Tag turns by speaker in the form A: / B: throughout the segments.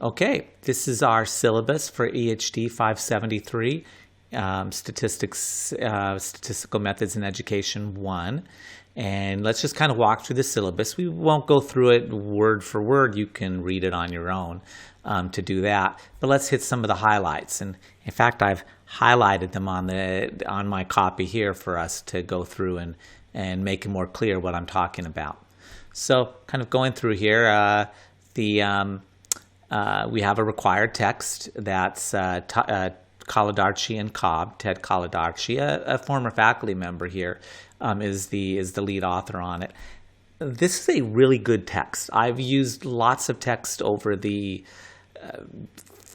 A: Okay, this is our syllabus for EHD 573, Statistical Methods in Education 1. And let's just kind of walk through the syllabus. We won't go through it word for word. You can read it on your own to do that. But let's hit some of the highlights. And in fact, I've highlighted them on my copy here for us to go through and make it more clear what I'm talking about. So kind of going through here, we have a required text that's Coladarchi and Cobb. Ted Coladarchi, a former faculty member here, is the lead author on it. This is a really good text. I've used lots of text over the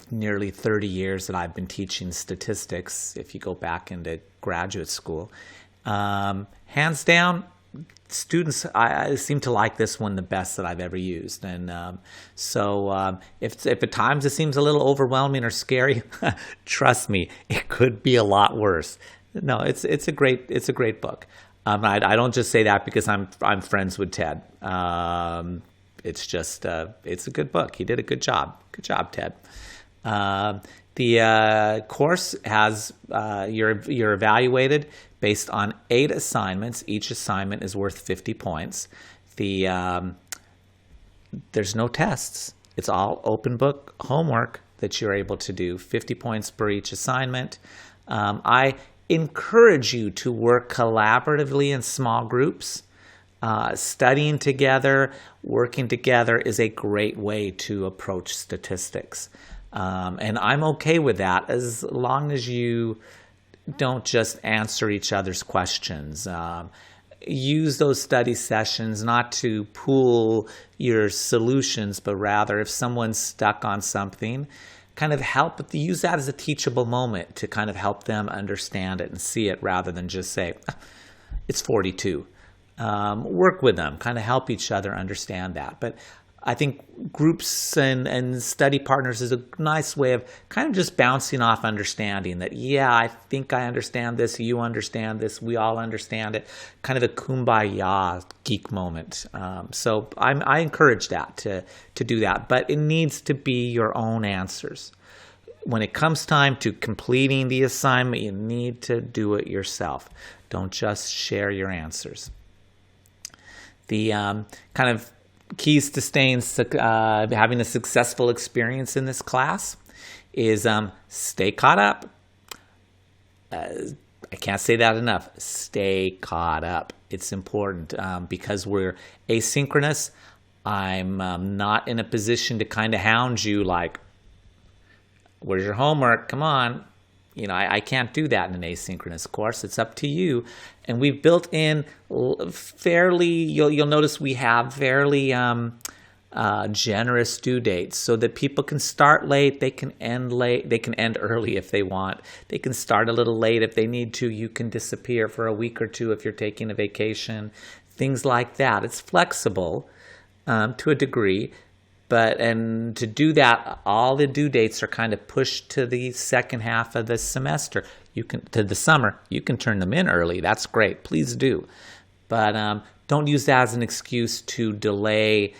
A: nearly 30 years that I've been teaching statistics, if you go back into graduate school. Hands down, students I seem to like this one the best that I've ever used, and if at times it seems a little overwhelming or scary, trust me, it could be a lot worse. No, it's a great book. I don't just say that because I'm friends with Ted. It's just it's a good book. He did a good job. Good job, Ted. The course has you're evaluated based on 8 assignments. Each assignment is worth 50 points. There's no tests. It's all open book homework that you're able to do. 50 points per each assignment. I encourage you to work collaboratively in small groups. Studying together, working together is a great way to approach statistics. And I'm okay with that as long as you don't just answer each other's questions. Use those study sessions not to pool your solutions, but rather if someone's stuck on something, kind of use that as a teachable moment to kind of help them understand it and see it rather than just say, it's 42. Work with them, kind of help each other understand that. But I think groups and study partners is a nice way of kind of just bouncing off understanding that, yeah, I think I understand this, you understand this, we all understand it, kind of a kumbaya geek moment. So I encourage that to do that, but it needs to be your own answers. When it comes time to completing the assignment, you need to do it yourself. Don't just share your answers. The kind of keys to having a successful experience in this class is stay caught up. I can't say that enough. Stay caught up. It's important because we're asynchronous. I'm not in a position to kind of hound you like, where's your homework? Come on. You know, I can't do that in an asynchronous course. It's up to you. And we've built in fairly, you'll notice we have fairly generous due dates so that people can start late, they can end late, they can end early if they want. They can start a little late if they need to. You can disappear for a week or two if you're taking a vacation, things like that. It's flexible to a degree. And to do that, all the due dates are kind of pushed to the second half of the semester. To the summer. You can turn them in early. That's great. Please do. But don't use that as an excuse to delay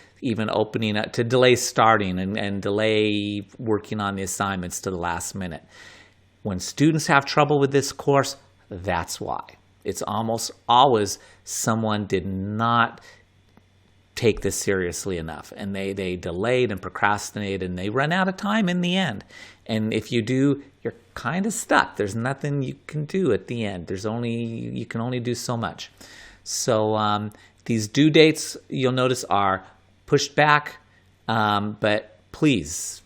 A: starting and delay working on the assignments to the last minute. When students have trouble with this course, that's why. It's almost always someone did not take this seriously enough, and they delayed and procrastinated, and they run out of time in the end. And if you do, you're kind of stuck. There's nothing you can do at the end. You can only do so much. So these due dates, you'll notice, are pushed back, but please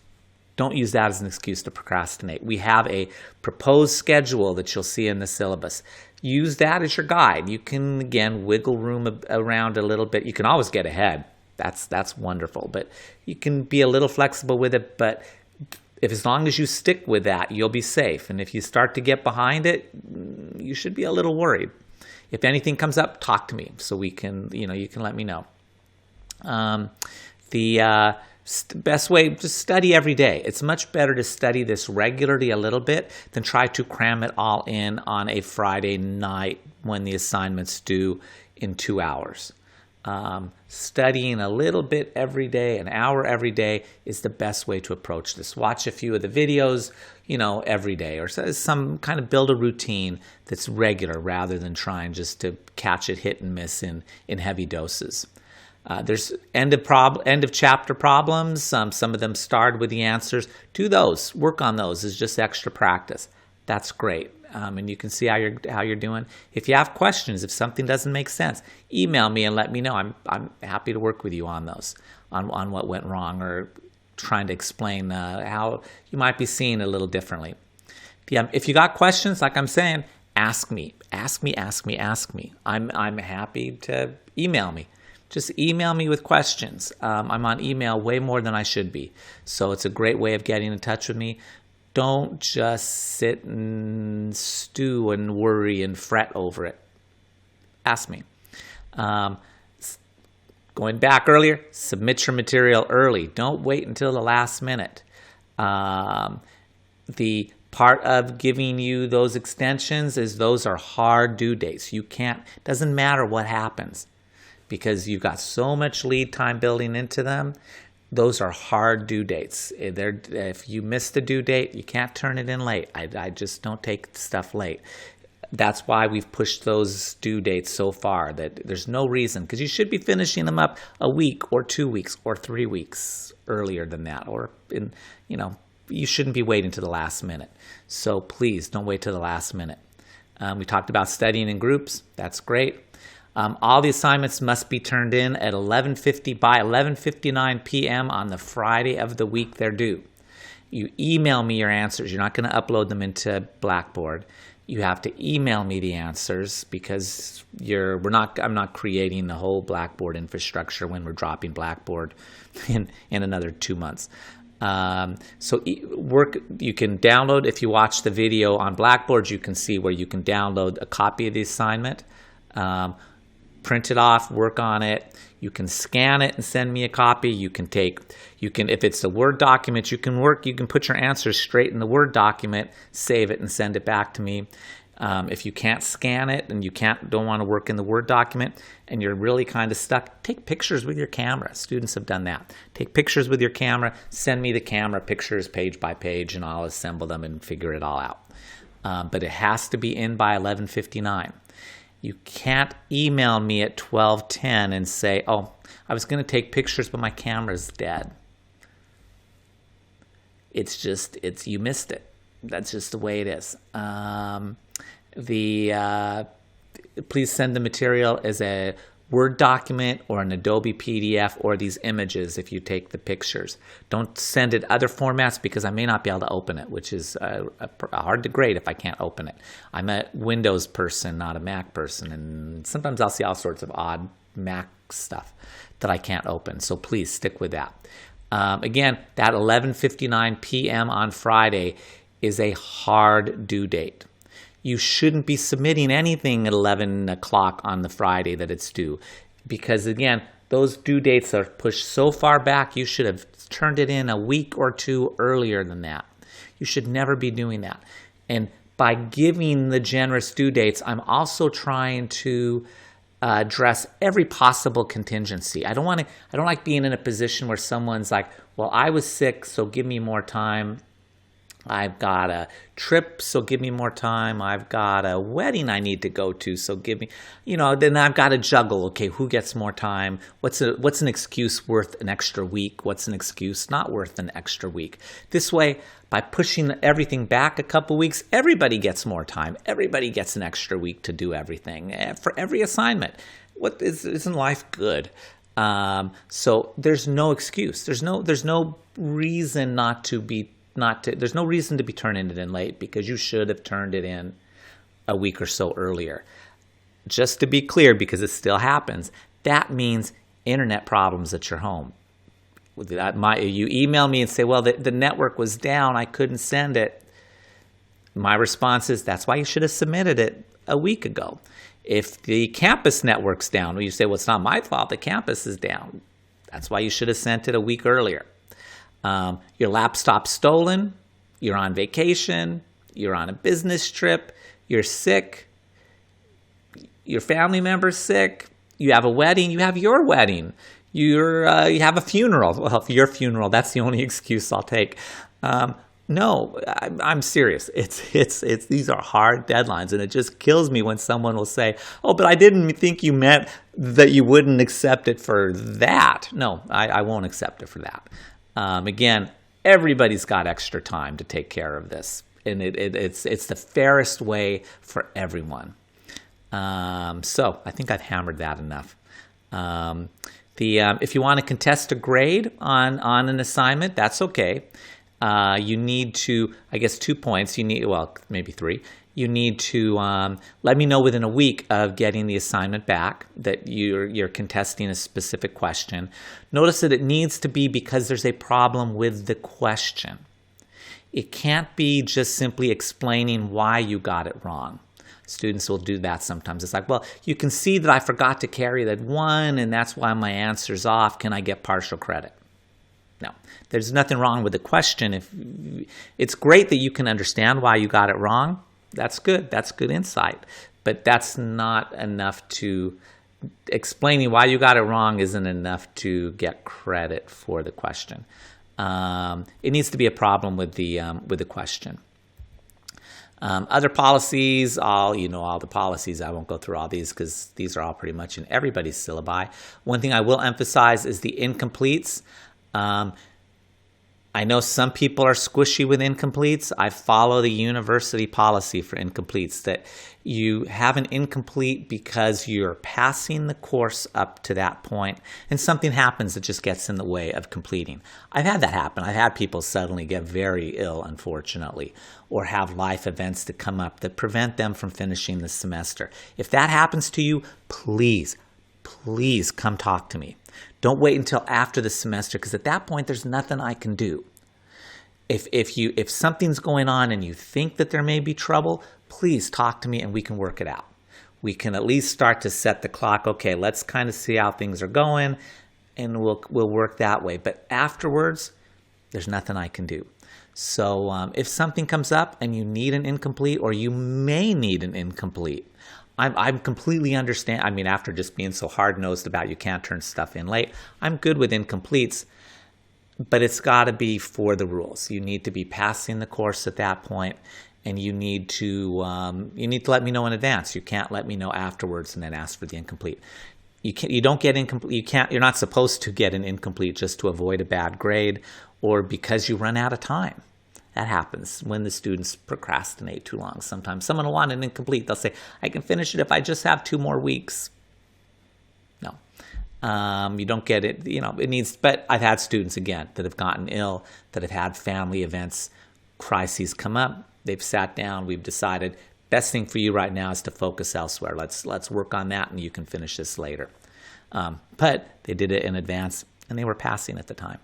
A: don't use that as an excuse to procrastinate. We have a proposed schedule that you'll see in the syllabus. Use that as your guide. You can, again, wiggle room around a little bit. You can always get ahead. That's wonderful. But you can be a little flexible with it. But as long as you stick with that, you'll be safe. And if you start to get behind it, you should be a little worried. If anything comes up, talk to me so you can let me know. The best way, just study every day. It's much better to study this regularly a little bit than try to cram it all in on a Friday night when the assignment's due in 2 hours. Studying a little bit every day, an hour every day, is the best way to approach this. Watch a few of the videos, every day, or some kind of build a routine that's regular rather than trying just to catch it hit and miss in heavy doses. There's end of chapter problems. Some of them start with the answers. Do those. Work on those. It's just extra practice. That's great. And you can see how you're doing. If you have questions, if something doesn't make sense, email me and let me know. I'm happy to work with you on those, on what went wrong, or trying to explain how you might be seeing it a little differently. If you got questions, like I'm saying, ask me. I'm happy to email me. Just email me with questions. I'm on email way more than I should be, so it's a great way of getting in touch with me. Don't just sit and stew and worry and fret over it. Ask me. Going back earlier, submit your material early. Don't wait until the last minute. The part of giving you those extensions is those are hard due dates. Doesn't matter what happens, because you've got so much lead time building into them. Those are hard due dates. If you miss the due date, you can't turn it in late. I just don't take stuff late. That's why we've pushed those due dates so far, that there's no reason, because you should be finishing them up a week or 2 weeks or 3 weeks earlier than that, or you shouldn't be waiting to the last minute. So please don't wait to the last minute. We talked about studying in groups. That's great. All the assignments must be turned in at 11:50 by 11:59 p.m. on the Friday of the week they're due. You email me your answers. You're not going to upload them into Blackboard. You have to email me the answers, because I'm not creating the whole Blackboard infrastructure when we're dropping Blackboard in another 2 months. You can download, if you watch the video on Blackboard, you can see where you can download a copy of the assignment. Print it off, work on it. You can scan it and send me a copy. If it's a Word document, you can put your answers straight in the Word document, save it, and send it back to me. If you can't scan it and don't want to work in the Word document and you're really kind of stuck, take pictures with your camera. Students have done that. Take pictures with your camera, send me the camera pictures page by page, and I'll assemble them and figure it all out. But it has to be in by 11:59. You can't email me at 12:10 and say, oh, I was going to take pictures, but my camera's dead. You missed it. That's just the way it is. Please send the material as a Word document or an Adobe PDF or these images if you take the pictures. Don't send it other formats, because I may not be able to open it, which is hard to grade if I can't open it. I'm a Windows person, not a Mac person, and sometimes I'll see all sorts of odd Mac stuff that I can't open. So please stick with that. Again, that 11:59 p.m. on Friday is a hard due date. You shouldn't be submitting anything at 11 o'clock on the Friday that it's due, because, again, those due dates are pushed so far back. You should have turned it in a week or two earlier than that. You should never be doing that. And by giving the generous due dates, I'm also trying to address every possible contingency. I don't like being in a position where someone's like, well, I was sick, so give me more time. I've got a trip, so give me more time. I've got a wedding I need to go to, so give me, then I've got to juggle. Okay, who gets more time? What's an excuse worth an extra week? What's an excuse not worth an extra week? This way, by pushing everything back a couple weeks, everybody gets more time. Everybody gets an extra week to do everything for every assignment. Isn't life good? So there's no excuse. There's no reason there's no reason to be turning it in late, because you should have turned it in a week or so earlier. Just to be clear, because it still happens, that means internet problems at your home. You email me and say, well, the network was down, I couldn't send it. My response is, that's why you should have submitted it a week ago. If the campus network's down, well, you say, well, it's not my fault, the campus is down. That's why you should have sent it a week earlier. Your laptop's stolen, you're on vacation, you're on a business trip, you're sick, your family member's sick, You have a wedding, you have your wedding. You have a funeral. Well, if your funeral, that's the only excuse I'll take. No, I'm serious. It's these are hard deadlines, and it just kills me when someone will say, "Oh, but I didn't think you meant that you wouldn't accept it for that." No, I won't accept it for that. Again, everybody's got extra time to take care of this, and it's the fairest way for everyone. So I think I've hammered that enough. If you want to contest a grade on an assignment, that's okay. You need to, I guess, 2 points. You need, well, maybe 3. You need to let me know within a week of getting the assignment back that you're contesting a specific question. Notice that it needs to be because there's a problem with the question. It can't be just simply explaining why you got it wrong. Students will do that sometimes. It's like, well, you can see that I forgot to carry that 1, and that's why my answer's off. Can I get partial credit? No, there's nothing wrong with the question. If it's great that you can understand why you got it wrong, that's good. That's good insight. But that's not enough to explaining why you got it wrong isn't enough to get credit for the question. It needs to be a problem with the question. Other policies, all the policies. I won't go through all these because these are all pretty much in everybody's syllabi. One thing I will emphasize is the incompletes. I know some people are squishy with incompletes. I follow the university policy for incompletes that you have an incomplete because you're passing the course up to that point and something happens that just gets in the way of completing. I've had that happen. I've had people suddenly get very ill, unfortunately, or have life events that come up that prevent them from finishing the semester. If that happens to you, please come talk to me. Don't wait until after the semester because at that point there's nothing I can do. If something's going on and you think that there may be trouble, please talk to me and we can work it out. We can at least start to set the clock. Okay, let's kind of see how things are going, and we'll work that way. But afterwards, there's nothing I can do. So if something comes up and you need an incomplete, or you may need an incomplete, I'm completely understand. I mean, after just being so hard-nosed about you can't turn stuff in late, I'm good with incompletes, but it's got to be for the rules. You need to be passing the course at that point, and you need to let me know in advance. You can't let me know afterwards and then ask for the incomplete. You don't get incomplete. You're not supposed to get an incomplete just to avoid a bad grade or because you run out of time. That happens when the students procrastinate too long. Sometimes someone will want an incomplete. They'll say, I can finish it if I just have 2 more weeks. No, you don't get it. It needs, but I've had students, again, that have gotten ill, that have had family events, crises come up. They've sat down. We've decided best thing for you right now is to focus elsewhere. Let's work on that and you can finish this later. But they did it in advance and they were passing at the time.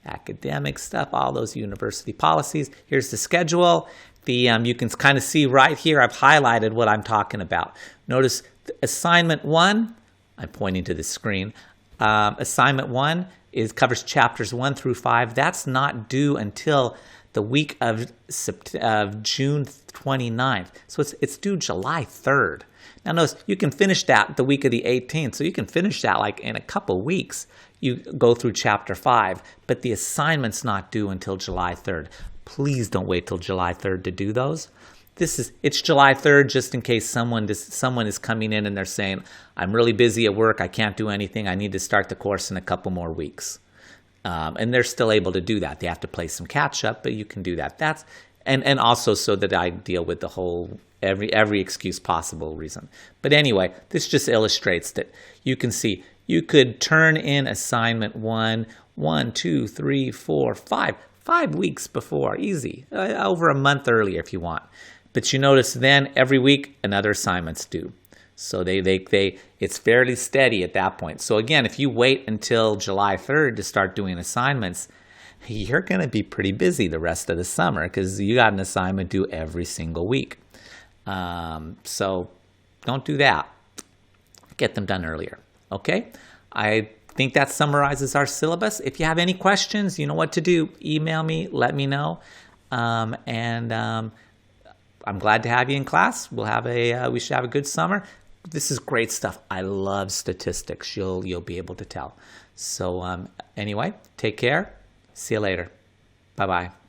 A: Academic stuff, all those university policies. Here's the schedule. You can kind of see right here, I've highlighted what I'm talking about. Notice assignment 1, I'm pointing to the screen. Assignment 1 covers chapters 1 through 5. That's not due until the week of June 29th. So it's due July 3rd. Now notice, you can finish that the week of the 18th. So you can finish that like in a couple weeks. You go through chapter 5, but the assignment's not due until July 3rd. Please don't wait till July 3rd to do those. It's July 3rd just in case someone is coming in and they're saying, I'm really busy at work, I can't do anything, I need to start the course in a couple more weeks. And they're still able to do that. They have to play some catch up, but you can do that. And also so that I deal with the whole every excuse possible reason. But anyway, this just illustrates that you can see you could turn in assignment 1, 2, 3, 4, 5 weeks before, easy, over a month earlier if you want. But you notice then every week another assignment's due. So it's fairly steady at that point. So again, if you wait until July 3rd to start doing assignments, you're going to be pretty busy the rest of the summer because you got an assignment due every single week. So don't do that. Get them done earlier. Okay? I think that summarizes our syllabus. If you have any questions, you know what to do. Email me, let me know. I'm glad to have you in class. We should have a good summer. This is great stuff. I love statistics. You'll be able to tell. So anyway, take care. See you later. Bye-bye.